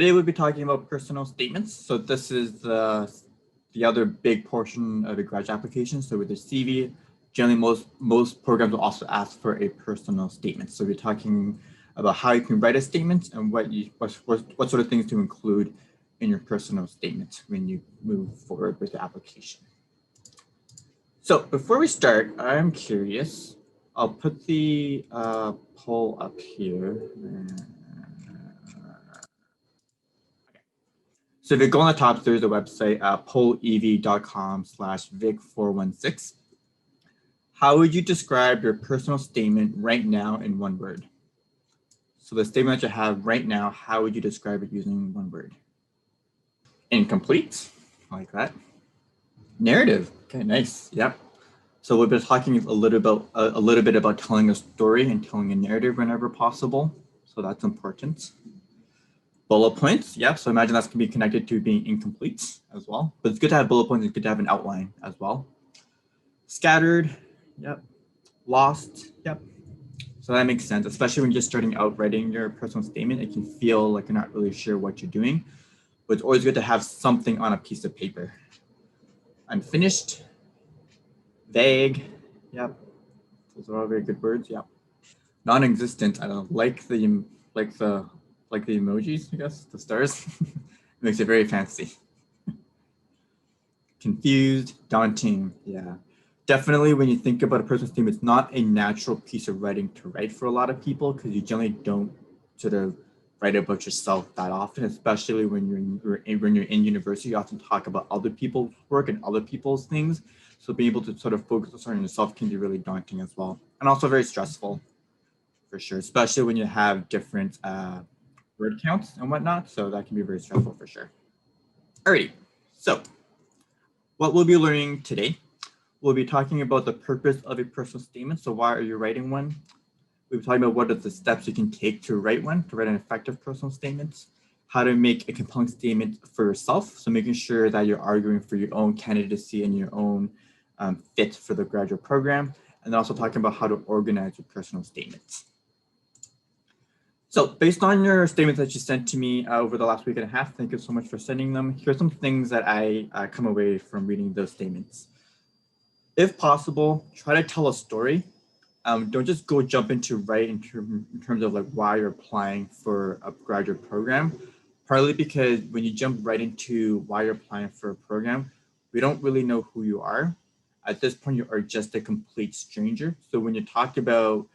Today we'll be talking about personal statements. So this is the other big portion of a graduate application. So with the CV, generally most programs will also ask for a personal statement. So we're talking about how you can write a statement and what sort of things to include in your personal statement when you move forward with the application. So before we start, I'm curious. I'll put the poll up here. So if you go on the top, there's a website, pollev.com/vic416. How would you describe your personal statement right now in one word? So the statement that you have right now, how would you describe it using one word? Incomplete, I like that. Narrative, okay, nice, yep. So we've been talking a little bit about telling a story and telling a narrative whenever possible. So that's important. Bullet points, yep. So imagine that's going to be connected to being incomplete as well. But it's good to have bullet points. It's good to have an outline as well. Scattered, yep. Lost, yep. So that makes sense, especially when you're just starting out writing your personal statement. It can feel like you're not really sure what you're doing, but it's always good to have something on a piece of paper. Unfinished, vague, yep. Those are all very good words, yep. Non-existent, I don't like the emojis, I guess, the stars. It makes it very fancy. Confused, daunting, yeah. Definitely when you think about a person's statement, it's not a natural piece of writing to write for a lot of people because you generally don't sort of write about yourself that often, especially when you're in university. You often talk about other people's work and other people's things. So being able to sort of focus on yourself can be really daunting as well. And also very stressful for sure, especially when you have different word counts and whatnot. So that can be very stressful for sure. Alrighty, so what we'll be learning today, we'll be talking about the purpose of a personal statement. So why are you writing one? We'll be talking about what are the steps you can take to write one, to write an effective personal statement, how to make a compelling statement for yourself. So making sure that you're arguing for your own candidacy and your own fit for the graduate program. And then also talking about how to organize your personal statements. So based on your statements that you sent to me over the last week and a half, thank you so much for sending them. Here's some things that I come away from reading those statements. If possible, try to tell a story. Don't just go jump into write in terms of like why you're applying for a graduate program. Partly because when you jump right into why you're applying for a program, we don't really know who you are. At this point, you are just a complete stranger. So when you talk about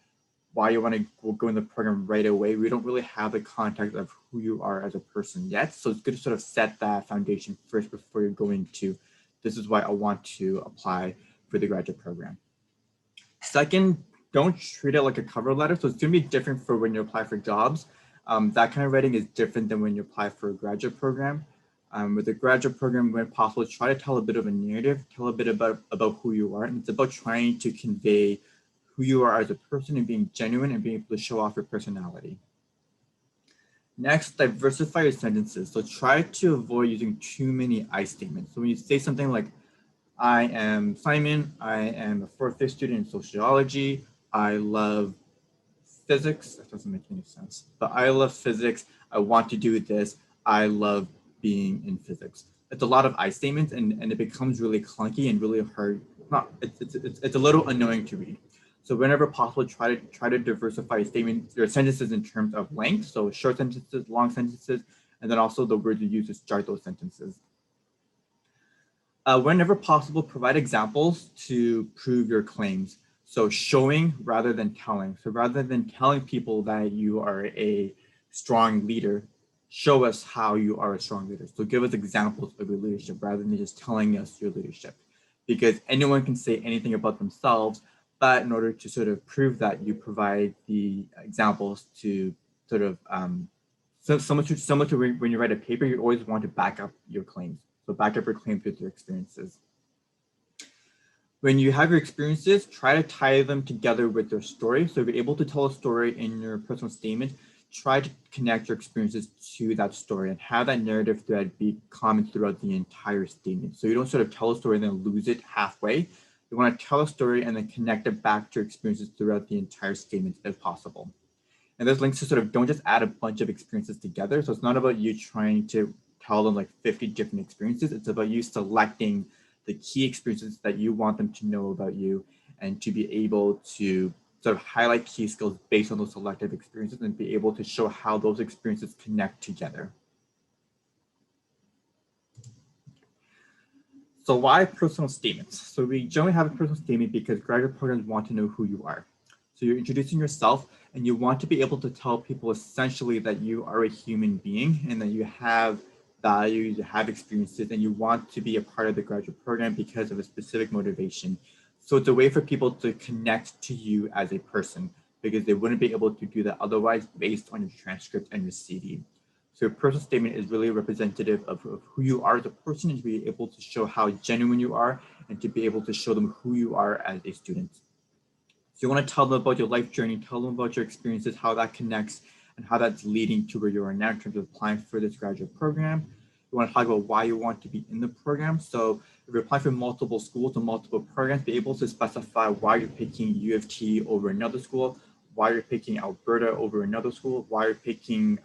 why you want to go in the program right away, we don't really have the context of who you are as a person yet. So it's good to sort of set that foundation first before you're going to, this is why I want to apply for the graduate program. Second, don't treat it like a cover letter. So it's going to be different for when you apply for jobs. That kind of writing is different than when you apply for a graduate program. With a graduate program, when possible, try to tell a bit of a narrative, tell a bit about who you are. And it's about trying to convey who you are as a person and being genuine and being able to show off your personality. Next, diversify your sentences. So try to avoid using too many I statements. So when you say something like, I am Simon, I am a fourth year student in sociology, I love physics, that doesn't make any sense, but I love physics, I want to do this, I love being in physics. It's a lot of I statements and it becomes really clunky and really hard. It's a little annoying to read. So whenever possible, try to diversify your sentences in terms of length. So short sentences, long sentences, and then also the words you use to start those sentences. Whenever possible, provide examples to prove your claims. So showing rather than telling. So rather than telling people that you are a strong leader, show us how you are a strong leader. So give us examples of your leadership rather than just telling us your leadership. Because anyone can say anything about themselves, but in order to sort of prove that, you provide the examples to sort of, similar to when you write a paper, you always want to back up your claims. So back up your claims with your experiences. When you have your experiences, try to tie them together with your story. So if you're able to tell a story in your personal statement, try to connect your experiences to that story and have that narrative thread be common throughout the entire statement. So you don't sort of tell a story and then lose it halfway. You want to tell a story and then connect it back to your experiences throughout the entire statement if possible. And those links to sort of don't just add a bunch of experiences together. So it's not about you trying to tell them like 50 different experiences. It's about you selecting the key experiences that you want them to know about you and to be able to sort of highlight key skills based on those selective experiences and be able to show how those experiences connect together. So why personal statements? So we generally have a personal statement because graduate programs want to know who you are. So you're introducing yourself and you want to be able to tell people essentially that you are a human being and that you have values, you have experiences, and you want to be a part of the graduate program because of a specific motivation. So it's a way for people to connect to you as a person because they wouldn't be able to do that otherwise based on your transcript and your CV. So your personal statement is really representative of who you are as a person and to be able to show how genuine you are and to be able to show them who you are as a student. So you want to tell them about your life journey, tell them about your experiences, how that connects and how that's leading to where you are now in terms of applying for this graduate program. You want to talk about why you want to be in the program. So if you're applying for multiple schools or multiple programs, be able to specify why you're picking U of T over another school, why you're picking Alberta over another school, why you're picking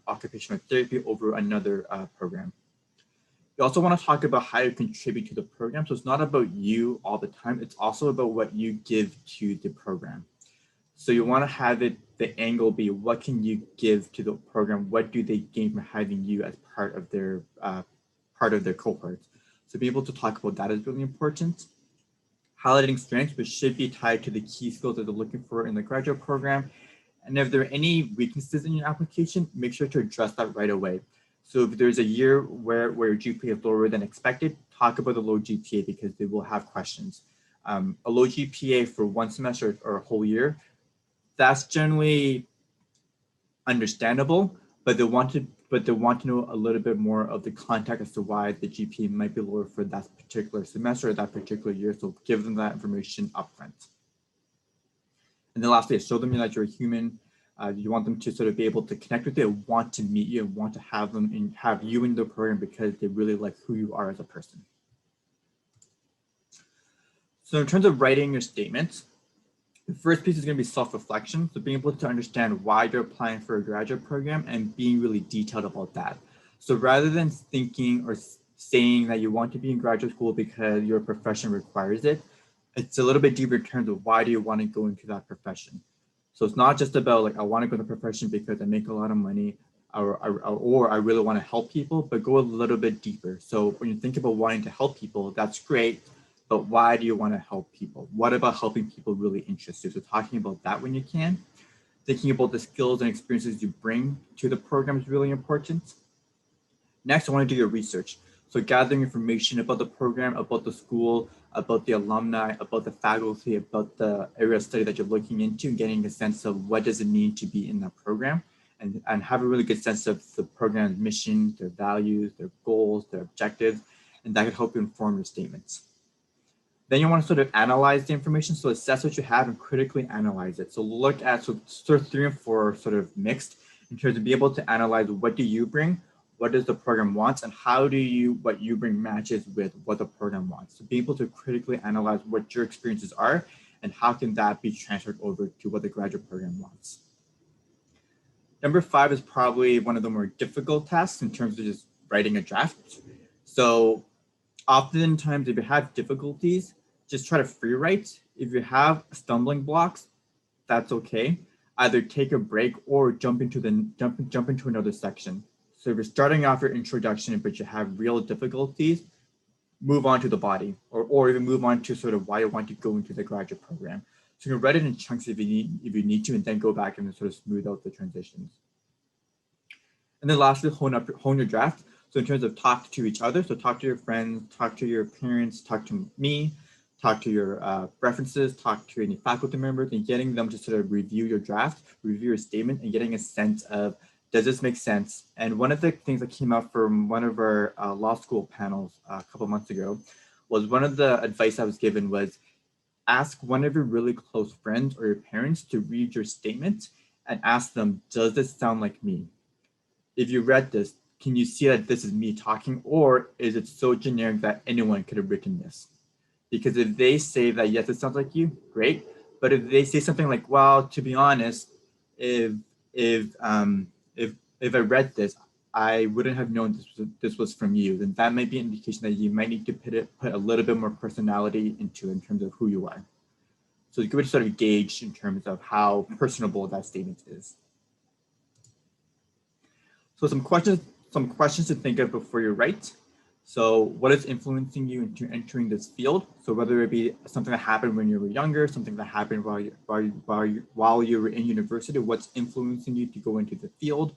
occupational therapy over another program. You also want to talk about how you contribute to the program. So it's not about you all the time. It's also about what you give to the program. So you want to have it, the angle be, what can you give to the program? What do they gain from having you as part of their cohort? So be able to talk about that is really important. Highlighting strengths, which should be tied to the key skills that they're looking for in the graduate program. And if there are any weaknesses in your application, make sure to address that right away. So if there's a year where your GPA is lower than expected, talk about the low GPA because they will have questions. A low GPA for one semester or a whole year, that's generally understandable, but they want to know a little bit more of the context as to why the GPA might be lower for that particular semester or that particular year. So give them that information upfront. And then lastly, show them that you're a human. You want them to sort of be able to connect with you, want to meet you, and want to have them and have you in the program because they really like who you are as a person. So in terms of writing your statements, the first piece is going to be self-reflection. So being able to understand why you're applying for a graduate program and being really detailed about that. So rather than thinking or saying that you want to be in graduate school because your profession requires it, it's a little bit deeper in terms of why do you want to go into that profession. So it's not just about like, I want to go to the profession because I make a lot of money or I really want to help people, but go a little bit deeper. So when you think about wanting to help people, that's great. But why do you want to help people? What about helping people really interests you? So talking about that when you can. Thinking about the skills and experiences you bring to the program is really important. Next, I want to do your research. So gathering information about the program, about the school, about the alumni, about the faculty, about the area of study that you're looking into, and getting a sense of what does it mean to be in that program, and have a really good sense of the program's mission, their values, their goals, their objectives, and that could help you inform your statements. Then you want to sort of analyze the information. So assess what you have and critically analyze it. So look at, so sort of 3 and 4 sort of mixed in terms of be able to analyze what do you bring, what does the program want, and how do what you bring matches with what the program wants. So be able to critically analyze what your experiences are and how can that be transferred over to what the graduate program wants. Number 5 is probably one of the more difficult tasks in terms of just writing a draft. So oftentimes if you have difficulties, just try to free write. If you have stumbling blocks, that's okay. Either take a break or jump into another section. So if you're starting off your introduction, but you have real difficulties, move on to the body or even move on to sort of why you want to go into the graduate program. So you can write it in chunks if you need to, and then go back and sort of smooth out the transitions. And then lastly, hone your draft. So in terms of talk to each other, so talk to your friends, talk to your parents, talk to me, talk to your references, talk to any faculty members, and getting them to sort of review your draft, review your statement, and getting a sense of, does this make sense? And one of the things that came out from one of our law school panels a couple months ago was one of the advice I was given was ask one of your really close friends or your parents to read your statement and ask them, does this sound like me? If you read this, can you see that this is me talking, or is it so generic that anyone could have written this? Because if they say that, yes, it sounds like you, great. But if they say something like, well, to be honest, if if if I read this, I wouldn't have known this was from you, then that might be an indication that you might need to put a little bit more personality into in terms of who you are. So you could sort of gauge in terms of how personable that statement is. So some questions to think of before you write. So what is influencing you into entering this field? So whether it be something that happened when you were younger, something that happened while you were in university, what's influencing you to go into the field?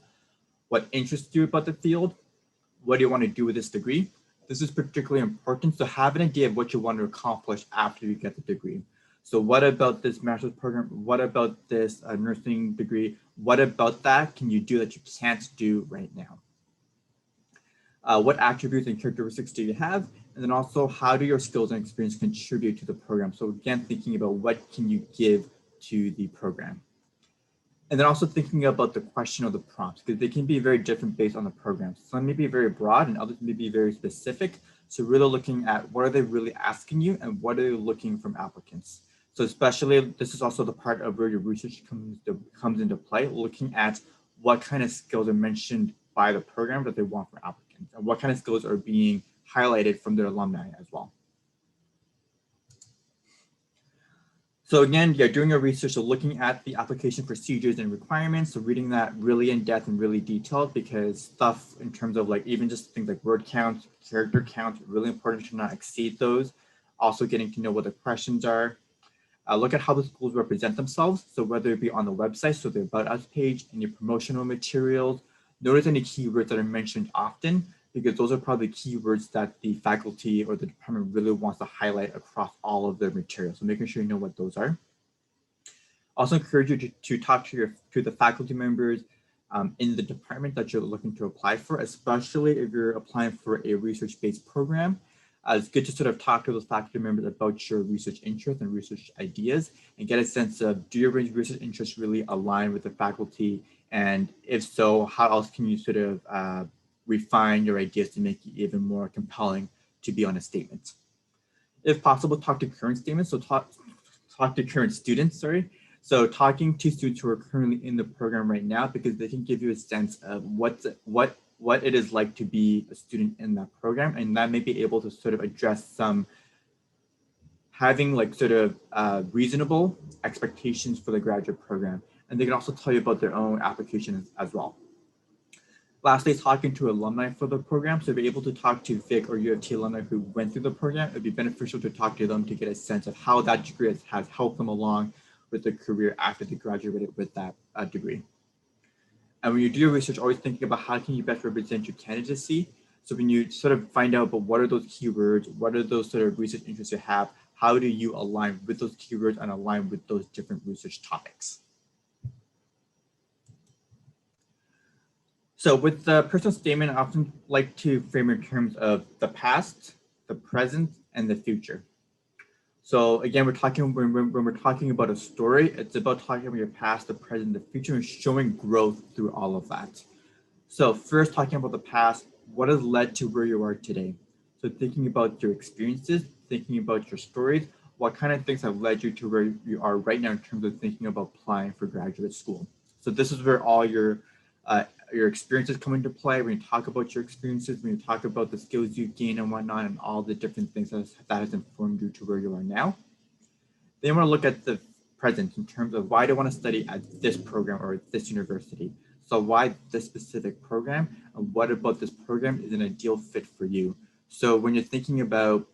What interests you about the field? What do you want to do with this degree? This is particularly important. So have an idea of what you want to accomplish after you get the degree. So what about this master's program? What about this nursing degree? What about that can you do that you can't do right now? What attributes and characteristics do you have? And then also, how do your skills and experience contribute to the program? So again, thinking about what can you give to the program? And then also thinking about the question of the prompts, because they can be very different based on the program. Some may be very broad and others may be very specific. So really looking at what are they really asking you and what are they looking from applicants? So especially, this is also the part of where your research comes into play, looking at what kind of skills are mentioned by the program that they want from applicants and what kind of skills are being highlighted from their alumni as well. So again, yeah, doing your research, so looking at the application procedures and requirements, so reading that really in depth and really detailed, because stuff in terms of like even just things like word count, character count, really important to not exceed those. Also getting to know what the questions are. Look at how the schools represent themselves. So whether it be on the website, so the About Us page, any promotional materials, notice any keywords that are mentioned often, because those are probably keywords that the faculty or the department really wants to highlight across all of their materials. So making sure you know what those are. Also encourage you to talk to the faculty members in the department that you're looking to apply for, especially if you're applying for a research-based program. It's good to sort of talk to those faculty members about your research interests and research ideas and get a sense of, do your research interests really align with the faculty? And if so, how else can you sort of refine your ideas to make it even more compelling to be on a statement? If possible, talk to current statements. So talk to current students, sorry. So talking to students who are currently in the program right now, because they can give you a sense of what it is like to be a student in that program, and that may be able to sort of address some having like sort of reasonable expectations for the graduate program. And they can also tell you about their own applications as well. Lastly, talking to alumni for the program. So if you're able to talk to Vic or U of T alumni who went through the program, it'd be beneficial to talk to them to get a sense of how that degree has helped them along with their career after they graduated with that degree. And when you do your research, always thinking about how can you best represent your candidacy. So when you sort of find out about what are those keywords, what are those sort of research interests you have, how do you align with those keywords and align with those different research topics? So with the personal statement, I often like to frame in terms of the past, the present, and the future. So again, when we're talking about a story, it's about talking about your past, the present, the future, and showing growth through all of that. So first, talking about the past, what has led to where you are today? So thinking about your experiences, thinking about your stories, what kind of things have led you to where you are right now in terms of thinking about applying for graduate school. So this is where all your experiences come into play. When you talk about your experiences, when you talk about the skills you gain and whatnot, and all the different things that has informed you to where you are now. Then you want to look at the present in terms of why do I want to study at this program or at this university? So why this specific program, and what about this program is an ideal fit for you? So when you're thinking about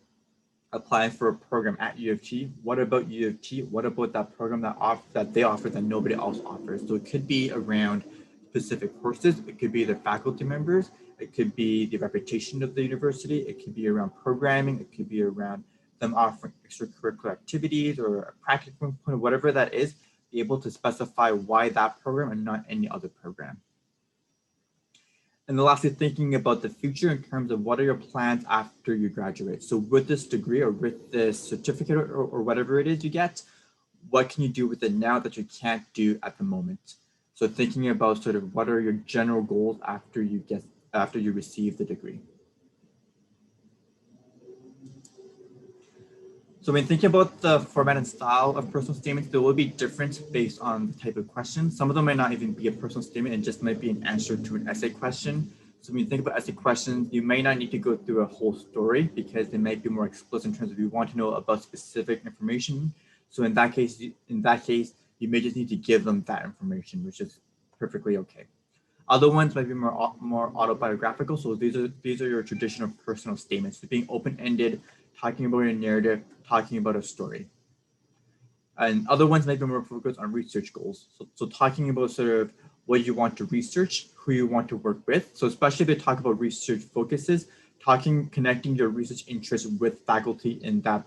applying for a program at U of T, what about U of T? What about that program that they offer that nobody else offers? So it could be around specific courses, it could be the faculty members, it could be the reputation of the university, it could be around programming, it could be around them offering extracurricular activities or a practical component, whatever that is, be able to specify why that program and not any other program. And then lastly, thinking about the future in terms of what are your plans after you graduate. So with this degree or with this certificate or whatever it is you get, what can you do with it now that you can't do at the moment? So thinking about sort of what are your general goals after you receive the degree. So when thinking about the format and style of personal statements, there will be different based on the type of question. Some of them might not even be a personal statement and just might be an answer to an essay question. So when you think about essay questions, you may not need to go through a whole story because they might be more explicit in terms of you want to know about specific information. So in that case, you may just need to give them that information, which is perfectly okay. Other ones might be more autobiographical. So these are your traditional personal statements, so being open-ended, talking about a narrative, talking about a story. And other ones might be more focused on research goals. So talking about sort of what you want to research, who you want to work with. So especially if they talk about research focuses, connecting your research interests with faculty in that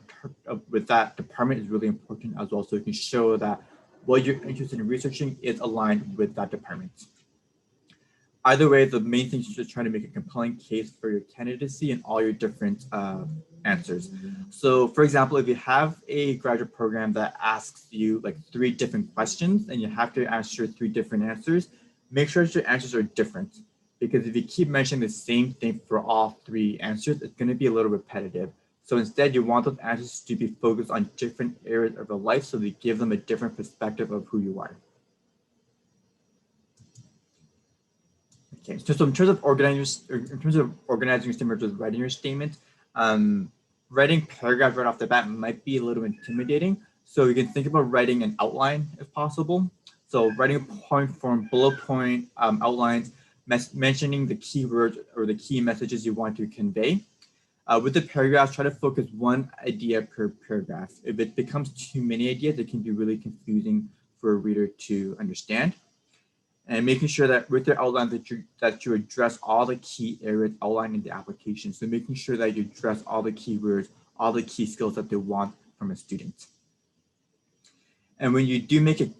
with that department is really important as well. So you can show that what you're interested in researching is aligned with that department. Either way, the main thing is just trying to make a compelling case for your candidacy and all your different answers. So for example, if you have a graduate program that asks you like 3 different questions and you have to answer 3 different answers, make sure that your answers are different. Because if you keep mentioning the same thing for all 3 answers, it's going to be a little repetitive. So instead, you want those answers to be focused on different areas of your life so they give them a different perspective of who you are. Okay, so in terms of organizing your statement versus writing your statement, writing paragraphs right off the bat might be a little intimidating. So you can think about writing an outline if possible. So writing a point form, bullet point outlines, mentioning the keywords or the key messages you want to convey. With the paragraphs, try to focus one idea per paragraph. If it becomes too many ideas, it can be really confusing for a reader to understand. And making sure that with your outline that you address all the key areas outlined in the application. So making sure that you address all the keywords, all the key skills that they want from a student. And when you do making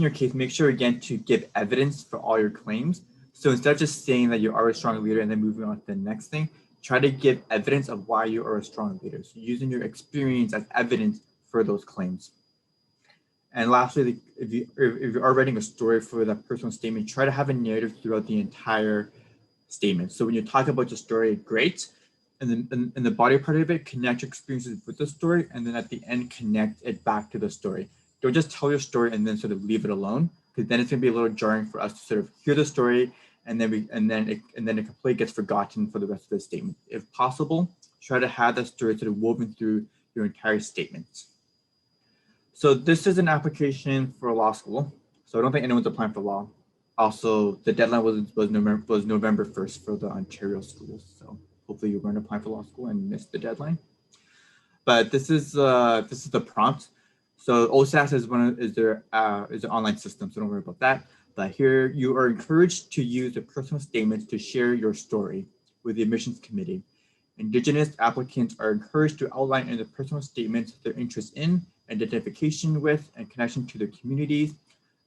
your case, make sure again to give evidence for all your claims. So instead of just saying that you are a strong leader and then moving on to the next thing, try to give evidence of why you are a strong leader. So using your experience as evidence for those claims. And lastly, if you are writing a story for that personal statement, try to have a narrative throughout the entire statement. So when you talk about your story, great. And then in the body part of it, connect your experiences with the story. And then at the end, connect it back to the story. Don't just tell your story and then sort of leave it alone, because then it's going to be a little jarring for us to sort of hear the story and then it completely gets forgotten for the rest of the statement. If possible, try to have that story sort of woven through your entire statement. So this is an application for law school. So I don't think anyone's applying for law. Also, the deadline was November 1st for the Ontario schools. So hopefully you weren't applying for law school and missed the deadline. But this is the prompt. So OSAS is their online system, so don't worry about that. But here you are encouraged to use the personal statements to share your story with the admissions committee. Indigenous applicants are encouraged to outline in the personal statements their interest in, identification with, and connection to their communities.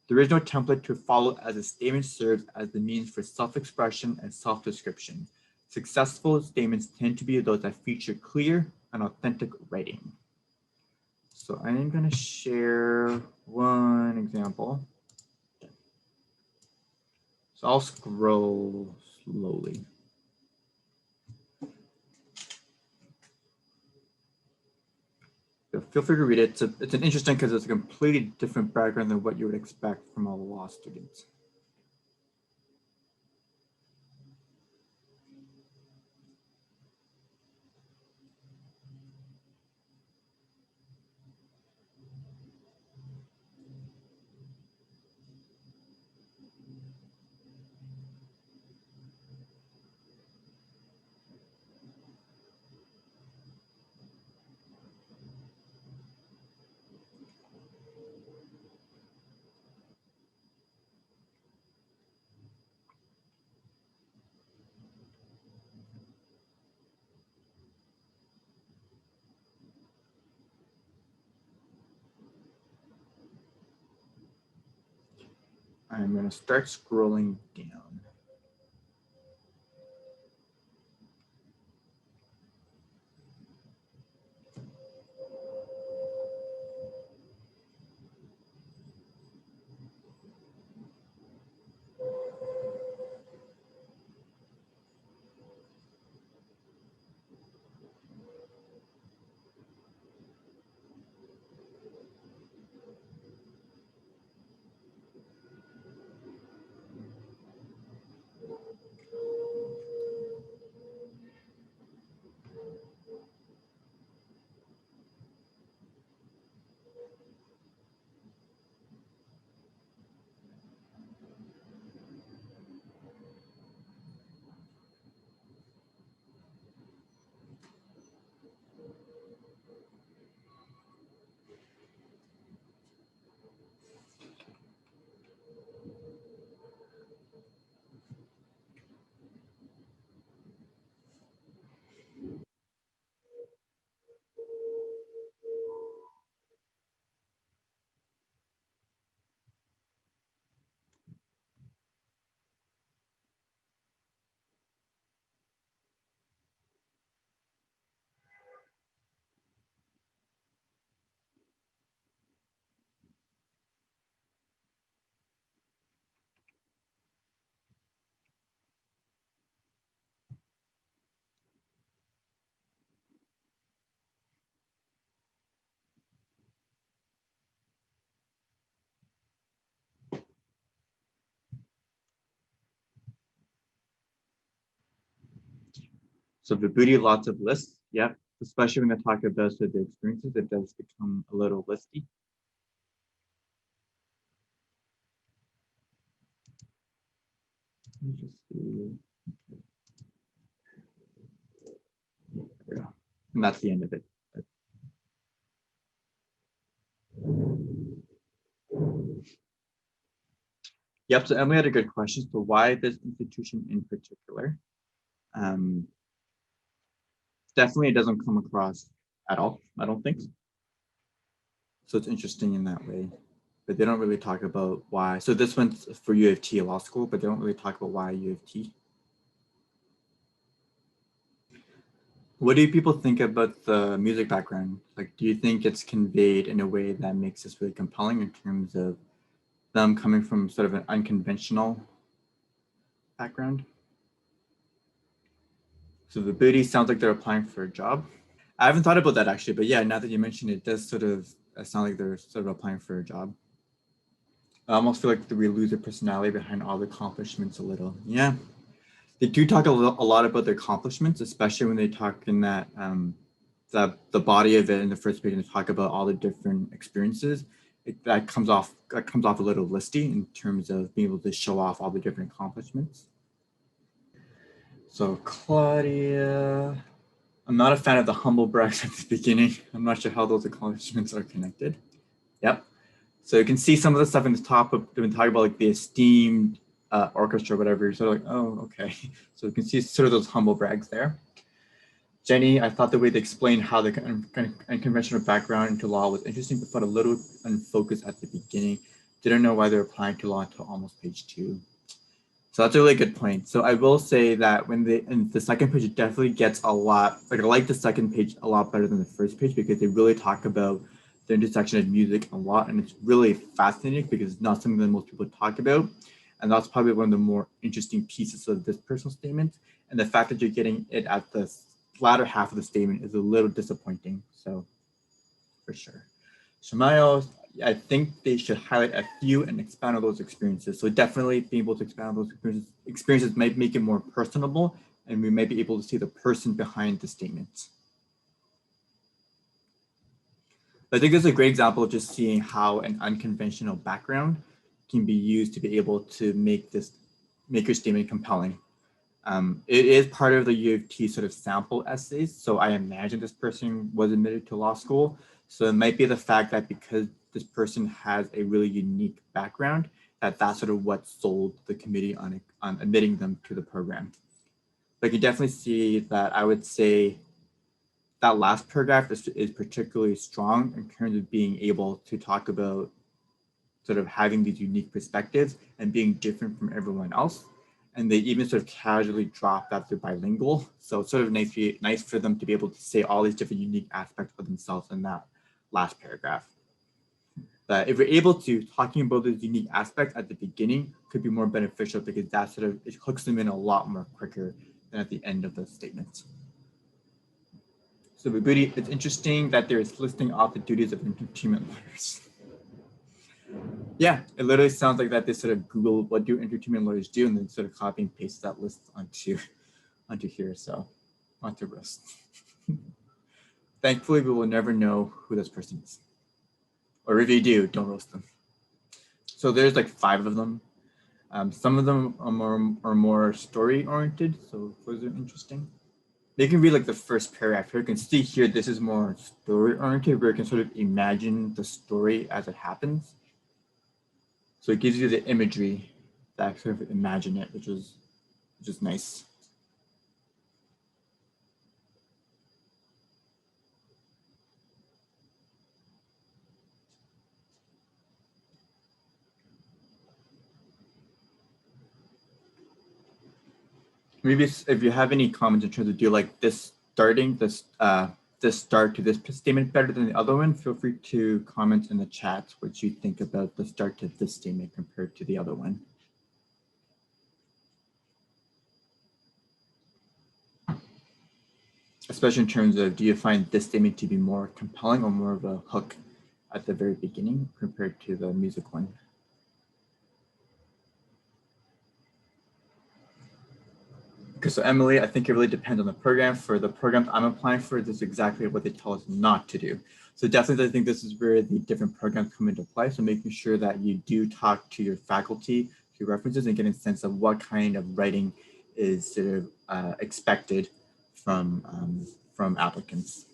There is no template to follow as the statement serves as the means for self-expression and self-description. Successful statements tend to be those that feature clear and authentic writing. So I am going to share one example. So I'll scroll slowly. So feel free to read it. It's an interesting because it's a completely different background than what you would expect from a law student. I'm going to start scrolling down. So Vibhuti, lots of lists. Yeah, especially when they talk about the experiences, it does become a little listy. Let me just see. There we go. And that's the end of it. Yep, so Emily had a good question. So why this institution in particular? Definitely it doesn't come across at all, I don't think. So it's interesting in that way. But they don't really talk about why. So this one's for U of T law school, but they don't really talk about why U of T. What do people think about the music background? Like, do you think it's conveyed in a way that makes this really compelling in terms of them coming from sort of an unconventional background? So the booty sounds like they're applying for a job. I haven't thought about that actually, but yeah, now that you mention it, it does sort of sound like they're sort of applying for a job. I almost feel like we lose the personality behind all the accomplishments a little. Yeah, they do talk a lot about their accomplishments, especially when they talk in that the body of it in the first page and talk about all the different experiences. That comes off a little listy in terms of being able to show off all the different accomplishments. So Claudia, I'm not a fan of the humble brags at the beginning. I'm not sure how those accomplishments are connected. Yep. So you can see some of the stuff in the top of, they've been talking about like the esteemed orchestra or whatever. You're sort of like, oh, okay. So you can see sort of those humble brags there. Jenny, I thought the way they explained how the unconventional background into law was interesting, but felt a little unfocused at the beginning. Didn't know why they're applying to law until almost page 2. So that's a really good point. So I will say that when in the second page, it definitely gets a lot, like I like the second page a lot better than the first page because they really talk about the intersection of music a lot. And it's really fascinating because it's not something that most people talk about. And that's probably one of the more interesting pieces of this personal statement. And the fact that you're getting it at the latter half of the statement is a little disappointing. So for sure. Shamayo, I think they should highlight a few and expand on those experiences. So definitely being able to expand on those experiences might make it more personable, and we might be able to see the person behind the statement. I think it's a great example of just seeing how an unconventional background can be used to be able to make your statement compelling. It is part of the U of T sort of sample essays. So I imagine this person was admitted to law school. So it might be the fact that because this person has a really unique background, that's sort of what sold the committee on admitting them to the program. But you definitely see that I would say that last paragraph is particularly strong in terms of being able to talk about sort of having these unique perspectives and being different from everyone else. And they even sort of casually drop that they're bilingual. So it's sort of nice for them to be able to say all these different unique aspects of themselves in that last paragraph. But if we're able to, talking about those unique aspects at the beginning could be more beneficial because that sort of, it hooks them in a lot more quicker than at the end of the statement. So Vibhuti, it's interesting that there's listing off the duties of entertainment lawyers. Yeah, it literally sounds like that they sort of Google what do entertainment lawyers do and then sort of copy and paste that list onto here. So onto roast. Thankfully, we will never know who this person is. Or if you do, don't roast them. So there's like 5 of them. Some of them are more story oriented. So those are interesting. They can read like the first paragraph here. You can see here, this is more story oriented where you can sort of imagine the story as it happens. So it gives you the imagery that sort of imagine it, which is nice. Maybe if you have any comments in terms of do you like this start to this statement better than the other one, feel free to comment in the chat what you think about the start to this statement compared to the other one. Especially in terms of, do you find this statement to be more compelling or more of a hook at the very beginning compared to the music one? Okay, so Emily, I think it really depends on the program. For the programs I'm applying for, this is exactly what they tell us not to do. So definitely, I think this is where the different programs come into play. So making sure that you do talk to your faculty, to your references, and get a sense of what kind of writing is sort of expected from applicants.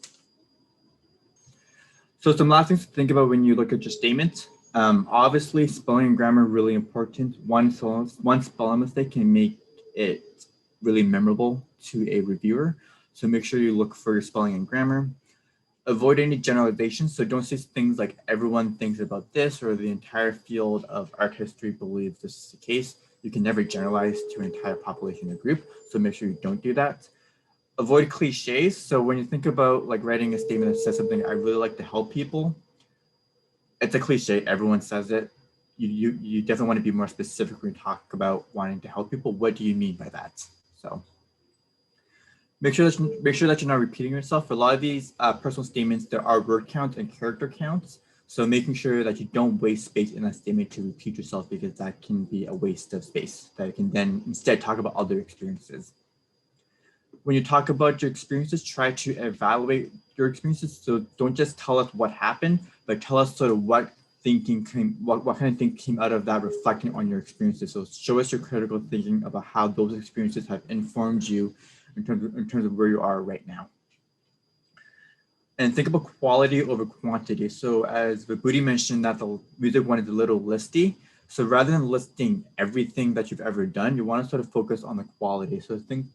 So some last things to think about when you look at your statement. Obviously, spelling and grammar are really important. One spelling mistake can make it really memorable to a reviewer. So make sure you look for your spelling and grammar. Avoid any generalizations. So don't say things like everyone thinks about this or the entire field of art history believes this is the case. You can never generalize to an entire population or group. So make sure you don't do that. Avoid cliches. So when you think about like writing a statement that says something, I really like to help people, it's a cliche. Everyone says it. You definitely want to be more specific when you talk about wanting to help people. What do you mean by that? So make sure that you're not repeating yourself. For a lot of these personal statements, there are word counts and character counts. So making sure that you don't waste space in that statement to repeat yourself, because that can be a waste of space. That you can then instead talk about other experiences. When you talk about your experiences, try to evaluate your experiences. So don't just tell us what happened, but tell us sort of what kind of thing came out of that reflecting on your experiences. So show us your critical thinking about how those experiences have informed you in terms of where you are right now. And think about quality over quantity. So as Vibhuti mentioned, that the music one is a little listy. So rather than listing everything that you've ever done, you want to sort of focus on the quality. So think,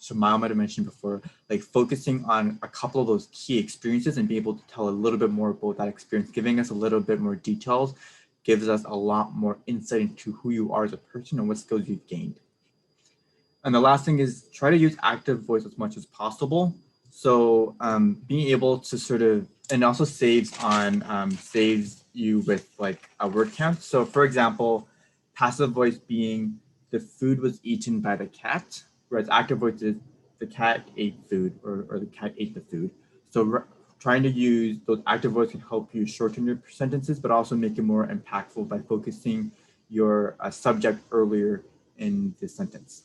Shamal might have mentioned before, like focusing on a couple of those key experiences and be able to tell a little bit more about that experience, giving us a little bit more details, gives us a lot more insight into who you are as a person and what skills you've gained. And the last thing is try to use active voice as much as possible. So being able to sort of, and also saves you with like a word count. So for example, passive voice being the food was eaten by the cat, whereas active voice is the cat ate food or the cat ate the food. So trying to use those active voice can help you shorten your sentences, but also make it more impactful by focusing your subject earlier in the sentence.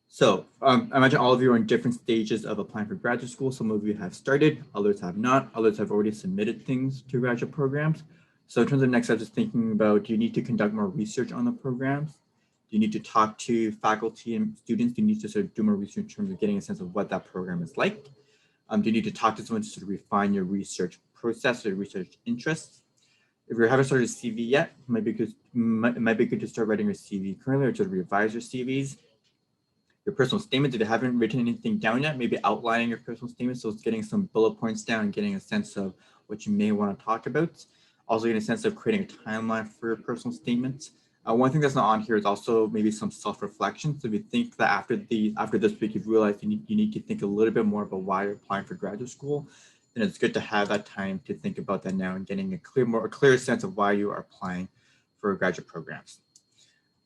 So I imagine all of you are in different stages of applying for graduate school. Some of you have started, others have not, others have already submitted things to graduate programs. So in terms of next steps, just thinking about, do you need to conduct more research on the programs? Do you need to talk to faculty and students? Do you need to sort of do more research in terms of getting a sense of what that program is like? Do you need to talk to someone to sort of refine your research process or research interests? If you haven't started a CV yet, it might be good to start writing your CV currently or to revise your CVs. Your personal statements, if you haven't written anything down yet, maybe outlining your personal statement. So it's getting some bullet points down and getting a sense of what you may want to talk about. Also getting a sense of creating a timeline for your personal statements. One thing that's not on here is also maybe some self-reflection. So if you think that after this week, you've realized you need to think a little bit more about why you're applying for graduate school, then it's good to have that time to think about that now and getting a clear sense of why you are applying for graduate programs.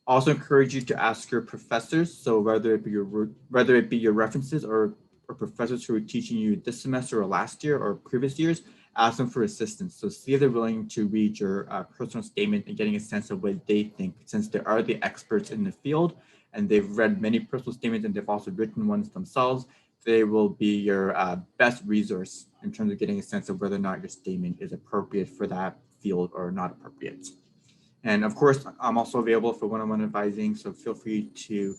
Also encourage you to ask your professors. So whether it be your references or professors who are teaching you this semester or last year or previous years, ask them for assistance. So see if they're willing to read your personal statement and getting a sense of what they think, since they are the experts in the field and they've read many personal statements and they've also written ones themselves. They will be your best resource in terms of getting a sense of whether or not your statement is appropriate for that field or not appropriate. And of course, I'm also available for one-on-one advising, so feel free to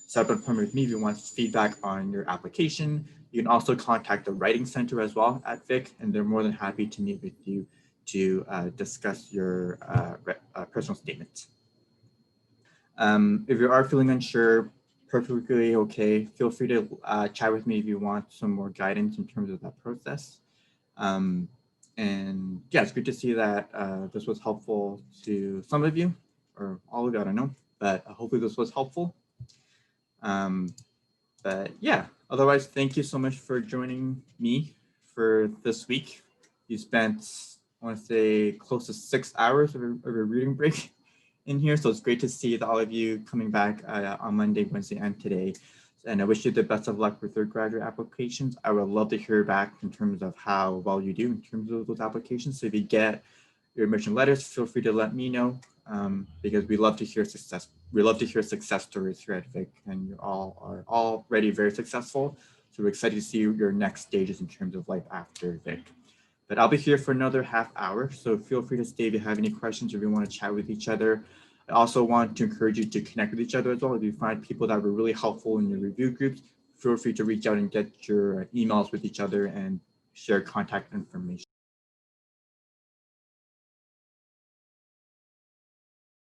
set up an appointment with me if you want feedback on your application. You can also contact the Writing Center as well at Vic, and they're more than happy to meet with you to discuss your personal statement. If you are feeling unsure, perfectly okay, feel free to chat with me if you want some more guidance in terms of that process. And yeah, it's good to see that this was helpful to some of you, or all of you, I don't know, but hopefully this was helpful. But yeah, otherwise, thank you so much for joining me for this week. You spent, I want to say, close to 6 hours of a reading break in here. So it's great to see all of you coming back on Monday, Wednesday, and today. And I wish you the best of luck with your graduate applications. I would love to hear back in terms of how well you do in terms of those applications. So if you get your admission letters, feel free to let me know. because we love to hear success. We love to hear success stories here at Vic, and you all are already very successful. So we're excited to see your next stages in terms of life after Vic. But I'll be here for another half hour, so feel free to stay if you have any questions or if you want to chat with each other. I also want to encourage you to connect with each other as well. If you find people that were really helpful in your review groups, feel free to reach out and get your emails with each other and share contact information.